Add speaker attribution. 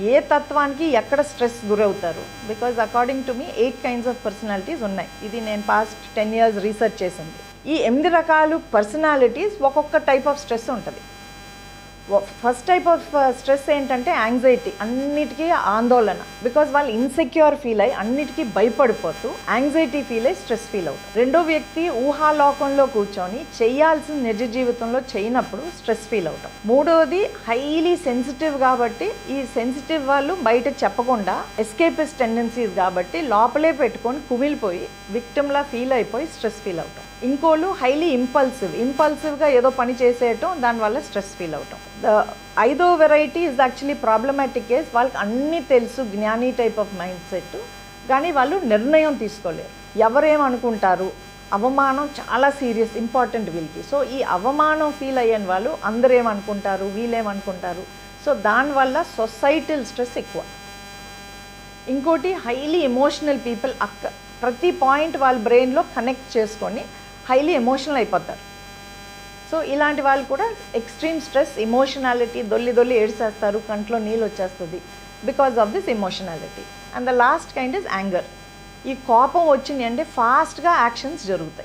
Speaker 1: ఏ తత్వానికి ఎక్కడ స్ట్రెస్ గురవుతారు. Because according to me 8 kinds of personalities ఉన్నాయి. ఇది నేను పాస్ట్ 10 years రీసెర్చ్ చేసింది. ఈ 8 రకాలు పర్సనాలిటీస్ ఒక్కొక్క టైప్ ఆఫ్ స్ట్రెస్ ఉంటుంది. ఫస్ట్ టైప్ ఆఫ్ స్ట్రెస్ ఏంటంటే యాంగ్జైటీ, అన్నిటికీ ఆందోళన. బికాజ్ వాళ్ళు ఇన్సెక్యూర్ ఫీల్ అయ్యి అన్నిటికీ భయపడిపోతూ యాంగ్జైటీ ఫీల్ అయ్యి స్ట్రెస్ ఫీల్ అవుతారు. రెండో వ్యక్తి ఊహాలోకంలో కూర్చొని చేయాల్సిన నిజ జీవితంలో చేయనప్పుడు స్ట్రెస్ ఫీల్ అవుతాం. మూడోది హైలీ సెన్సిటివ్ కాబట్టి ఈ సెన్సిటివ్ వాళ్ళు బయట చెప్పకుండా ఎస్కేపిస్ట్ టెండెన్సీస్ కాబట్టి లోపలే పెట్టుకొని కుమిలిపోయి విక్టిమ్లా ఫీల్ అయిపోయి స్ట్రెస్ ఫీల్ అవుతాం. ఇంకోళ్ళు హైలీ ఇంపల్సివ్గా ఏదో పని చేసేయటం, దానివల్ల స్ట్రెస్ ఫీల్ అవుతాం. ఐదో variety is actually problematic case. వాళ్ళకి అన్నీ తెలుసు, జ్ఞాని టైప్ ఆఫ్ మైండ్ సెట్, కానీ వాళ్ళు నిర్ణయం తీసుకోలేరు. ఎవరేమనుకుంటారు, అవమానం చాలా సీరియస్ ఇంపార్టెంట్ వీళ్ళకి. సో ఈ అవమానం ఫీల్ అయ్యని వాళ్ళు అందరూ ఏమనుకుంటారు, వీళ్ళేమనుకుంటారు. సో దానివల్ల సొసైటల్ స్ట్రెస్ ఎక్కువ. ఇంకోటి హైలీ ఎమోషనల్ పీపుల్. ప్రతి పాయింట్ వాళ్ళ బ్రెయిన్లో కనెక్ట్ చేసుకొని హైలీ ఎమోషనల్ అయిపోతారు. సో ఇలాంటి వాళ్ళు కూడా ఎక్స్ట్రీమ్ స్ట్రెస్, ఎమోషనాలిటీ, దొల్లి ఏడ్చేస్తారు, కంట్లో నీళ్ళు వచ్చేస్తుంది because of this ఎమోషనాలిటీ. And the last kind is anger. ఈ కోపం వచ్చింది అంటే ఫాస్ట్గా యాక్షన్స్ జరుగుతాయి.